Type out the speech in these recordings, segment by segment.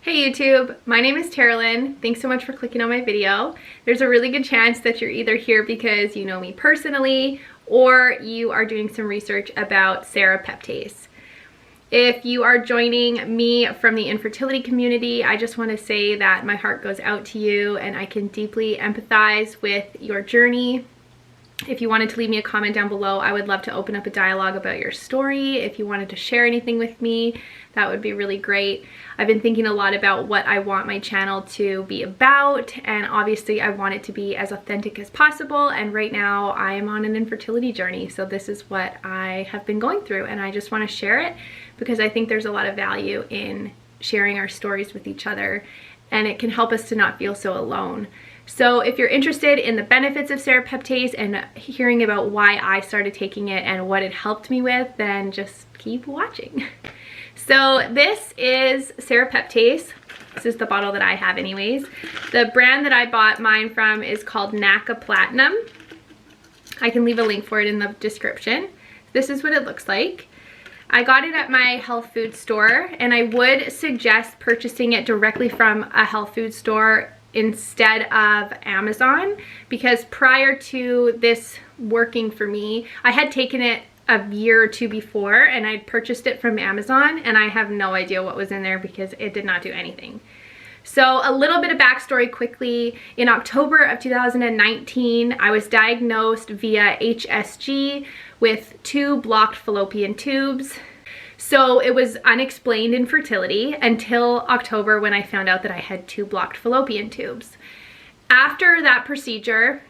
Hey YouTube, my name is Teralyn. Thanks so much for clicking on my video. There's a really good chance that you're either here because you know me personally or you are doing some research about serrapeptase. If you are joining me from the infertility community, I just want to say that my heart goes out to you and I can deeply empathize with your journey. If you wanted to leave me a comment down below, I would love to open up a dialogue about your story. If you wanted to share anything with me, that would be really great. I've been thinking a lot about what I want my channel to be about, and obviously I want it to be as authentic as possible, and right now I am on an infertility journey, so this is what I have been going through, and I just want to share it because I think there's a lot of value in sharing our stories with each other, and it can help us to not feel so alone. So if you're interested in the benefits of serrapeptase and hearing about why I started taking it and what it helped me with, then just keep watching. So this is serrapeptase. This is the bottle that I have anyways. The brand that I bought mine from is called NACA Platinum. I can leave a link for it in the description. This is what it looks like. I got it at my health food store, and I would suggest purchasing it directly from a health food store instead of Amazon, because prior to this working for me, I had taken it a year or two before and I'd purchased it from Amazon, and I have no idea what was in there because it did not do anything. So a little bit of backstory quickly. In October of 2019, I was diagnosed via HSG with 2 blocked fallopian tubes. So it was unexplained infertility until October when I found out that I had 2 blocked fallopian tubes. After that procedure,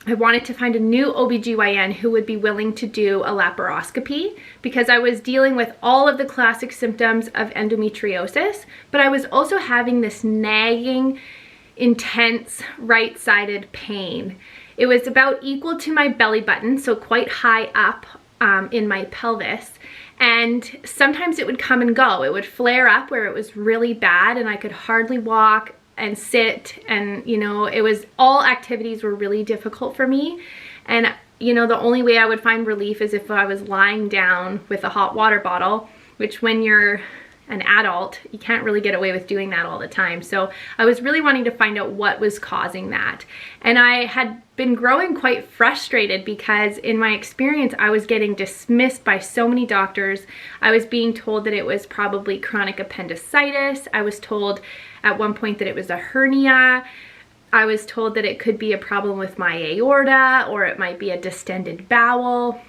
I wanted to find a new OBGYN who would be willing to do a laparoscopy because I was dealing with all of the classic symptoms of endometriosis, but I was also having this nagging, intense right-sided pain. It was about equal to my belly button, so quite high up in my pelvis. And sometimes it would come and go. It would flare up where it was really bad and I could hardly walk and sit, and you know, it was all activities were really difficult for me. And you know, the only way I would find relief is if I was lying down with a hot water bottle, which when you're an adult, you can't really get away with doing that all the time. So I was really wanting to find out what was causing that. And I had been growing quite frustrated because in my experience, I was getting dismissed by so many doctors. I was being told that it was probably chronic appendicitis. I was told at one point that it was a hernia. I was told that it could be a problem with my aorta, or it might be a distended bowel.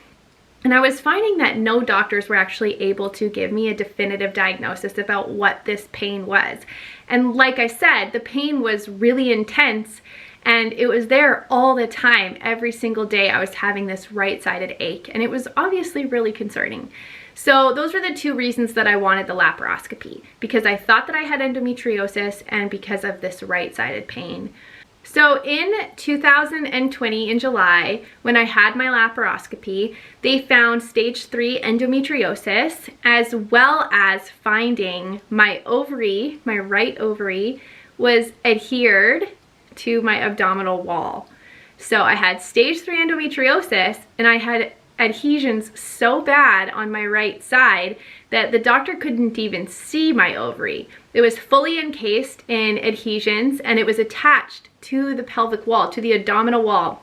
And I was finding that no doctors were actually able to give me a definitive diagnosis about what this pain was. And like I said, the pain was really intense and it was there all the time. Every single day I was having this right-sided ache, and it was obviously really concerning. So those were the 2 reasons that I wanted the laparoscopy, because I thought that I had endometriosis and because of this right-sided pain. So in 2020, in July, when I had my laparoscopy, they found stage 3 endometriosis, as well as finding my ovary, my right ovary, was adhered to my abdominal wall. So I had stage 3 endometriosis, and I had adhesions so bad on my right side that the doctor couldn't even see my ovary. It was fully encased in adhesions and it was attached to the pelvic wall, to the abdominal wall.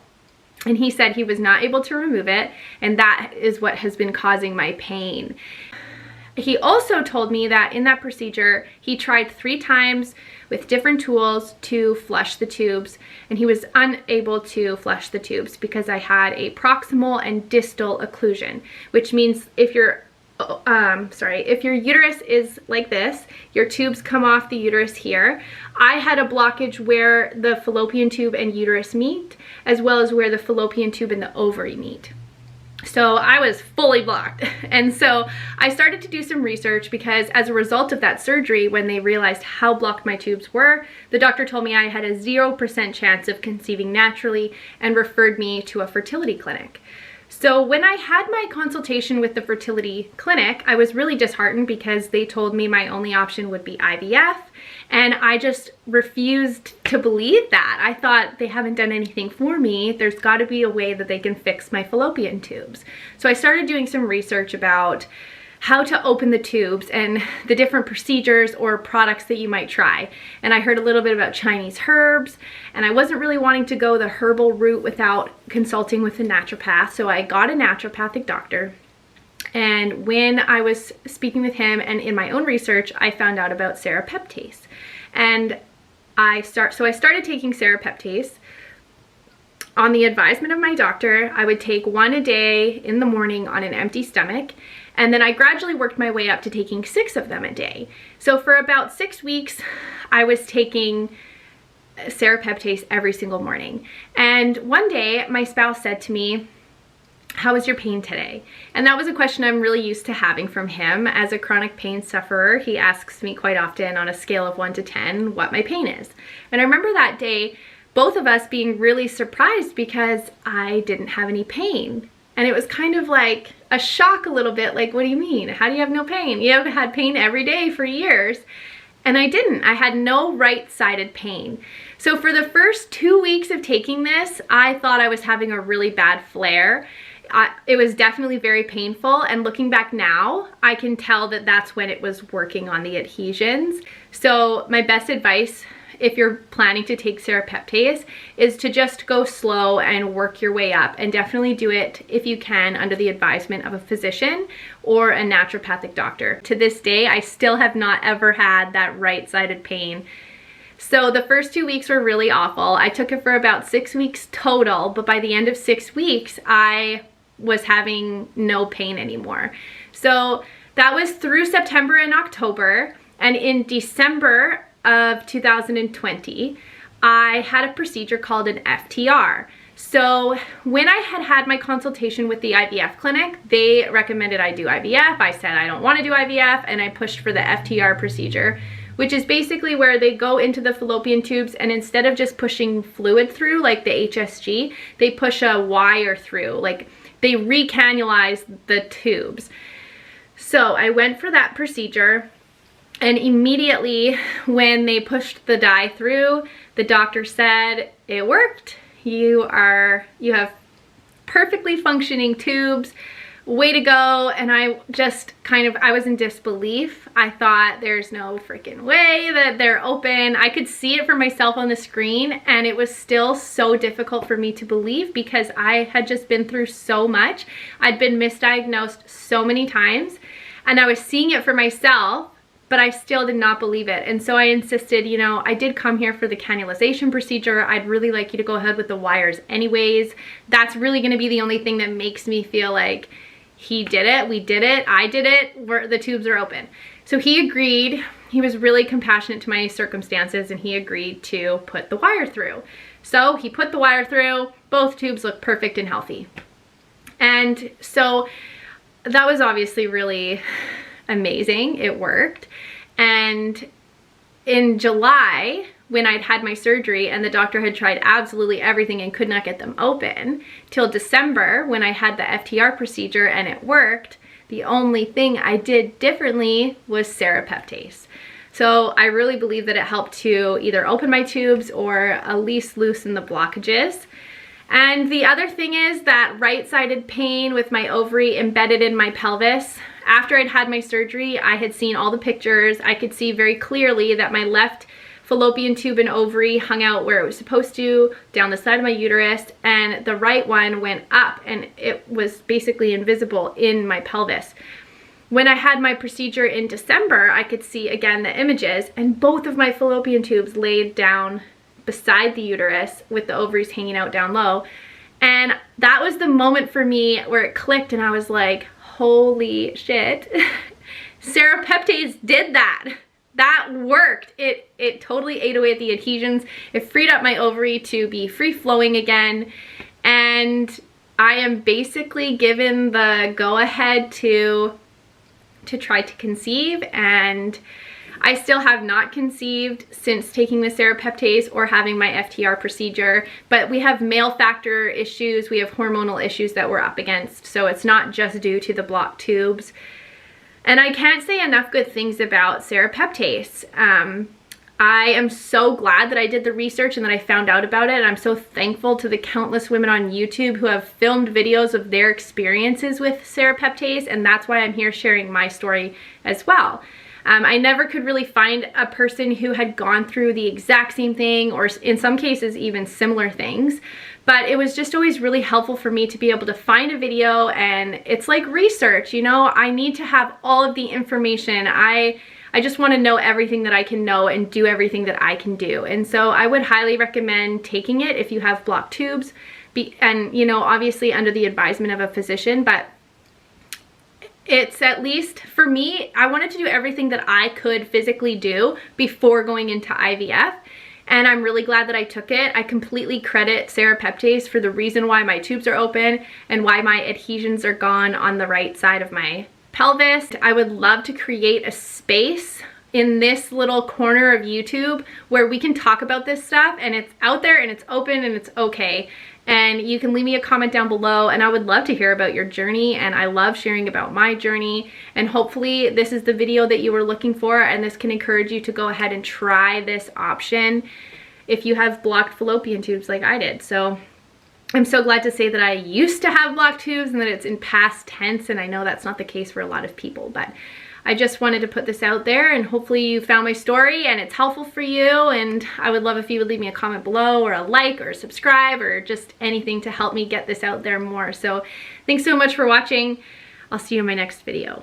And he said he was not able to remove it, and that is what has been causing my pain. He also told me that in that procedure, he tried 3 times with different tools to flush the tubes, and he was unable to flush the tubes because I had a proximal and distal occlusion, which means if your uterus is like this, your tubes come off the uterus here. I had a blockage where the fallopian tube and uterus meet, as well as where the fallopian tube and the ovary meet. So I was fully blocked. And so I started to do some research because as a result of that surgery, when they realized how blocked my tubes were, the doctor told me I had a 0% chance of conceiving naturally and referred me to a fertility clinic. So when I had my consultation with the fertility clinic, I was really disheartened because they told me my only option would be IVF, and I just refused to believe that. I thought, they haven't done anything for me. There's got to be a way that they can fix my fallopian tubes. So I started doing some research about how to open the tubes and the different procedures or products that you might try. And I heard a little bit about Chinese herbs, and I wasn't really wanting to go the herbal route without consulting with a naturopath, so I got a naturopathic doctor. And when I was speaking with him and in my own research, I found out about serrapeptase. And I started taking serrapeptase. On the advisement of my doctor, I would take 1 a day in the morning on an empty stomach, and then I gradually worked my way up to taking 6 of them a day. So for about 6 weeks, I was taking serrapeptase every single morning. And one day, my spouse said to me, "How is your pain today?" And that was a question I'm really used to having from him. As a chronic pain sufferer, he asks me quite often on a scale of 1 to 10 what my pain is. And I remember that day, both of us being really surprised because I didn't have any pain. And it was kind of like a shock a little bit, like, what do you mean? How do you have no pain? You have had pain every day for years. And I didn't. I had no right-sided pain. So for the first 2 weeks of taking this, I thought I was having a really bad flare. It was definitely very painful, and looking back now, I can tell that that's when it was working on the adhesions. So my best advice, if you're planning to take serrapeptase, is to just go slow and work your way up, and definitely do it if you can under the advisement of a physician or a naturopathic doctor. To this day, I still have not ever had that right-sided pain. So the first 2 weeks were really awful. I took it for about 6 weeks total, but by the end of 6 weeks, I was having no pain anymore. So that was through September and October, and in December of 2020, I had a procedure called an FTR. So when I had my consultation with the IVF clinic, they recommended I do IVF. I said I don't want to do IVF, and I pushed for the FTR procedure, which is basically where they go into the fallopian tubes, and instead of just pushing fluid through like the HSG, they push a wire through, like they recannulize the tubes. So I went for that procedure. And immediately when they pushed the dye through, the doctor said, "It worked. You have perfectly functioning tubes. Way to go." And I just I was in disbelief. I thought, there's no freaking way that they're open. I could see it for myself on the screen, and it was still so difficult for me to believe because I had just been through so much. I'd been misdiagnosed so many times, and I was seeing it for myself, but I still did not believe it. And so I insisted, you know, I did come here for the cannulization procedure. I'd really like you to go ahead with the wires anyways. That's really gonna be the only thing that makes me feel like he did it, we did it, I did it, the tubes are open. So he agreed. He was really compassionate to my circumstances, and he agreed to put the wire through. So he put the wire through, both tubes look perfect and healthy. And so that was obviously really amazing. It worked. And in July, when I'd had my surgery and the doctor had tried absolutely everything and could not get them open, till December when I had the FTR procedure and it worked, the only thing I did differently was serrapeptase. So I really believe that it helped to either open my tubes or at least loosen the blockages. And the other thing is that right-sided pain with my ovary embedded in my pelvis. After I'd had my surgery, I had seen all the pictures. I could see very clearly that my left fallopian tube and ovary hung out where it was supposed to, down the side of my uterus, and the right one went up, and it was basically invisible in my pelvis. When I had my procedure in December, I could see again the images, and both of my fallopian tubes laid down beside the uterus with the ovaries hanging out down low. And that was the moment for me where it clicked, and I was like, holy shit, serrapeptase did that. That worked. It totally ate away at the adhesions. It freed up my ovary to be free flowing again. And I am basically given the go ahead to try to conceive, and I still have not conceived since taking the serrapeptase or having my FTR procedure, but we have male factor issues, we have hormonal issues that we're up against, so it's not just due to the blocked tubes. And I can't say enough good things about serrapeptase. I am so glad that I did the research and that I found out about it. And I'm so thankful to the countless women on YouTube who have filmed videos of their experiences with serrapeptase, and that's why I'm here sharing my story as well. I never could really find a person who had gone through the exact same thing, or in some cases even similar things, but it was just always really helpful for me to be able to find a video. And it's like research, you know, I need to have all of the information. I just want to know everything that I can know and do everything that I can do. And so I would highly recommend taking it if you have blocked tubes, and you know, obviously under the advisement of a physician. But it's, at least for me, I wanted to do everything that I could physically do before going into IVF. And I'm really glad that I took it. I completely credit serrapeptase for the reason why my tubes are open and why my adhesions are gone on the right side of my pelvis. I would love to create a space in this little corner of YouTube where we can talk about this stuff, and it's out there and it's open and it's okay. And you can leave me a comment down below, and I would love to hear about your journey, and I love sharing about my journey. And hopefully this is the video that you were looking for, and this can encourage you to go ahead and try this option if you have blocked fallopian tubes like I did. So I'm so glad to say that I used to have blocked tubes and that it's in past tense, and I know that's not the case for a lot of people, but I just wanted to put this out there, and hopefully you found my story and it's helpful for you. And I would love if you would leave me a comment below, or a like, or subscribe, or just anything to help me get this out there more. So thanks so much for watching. I'll see you in my next video.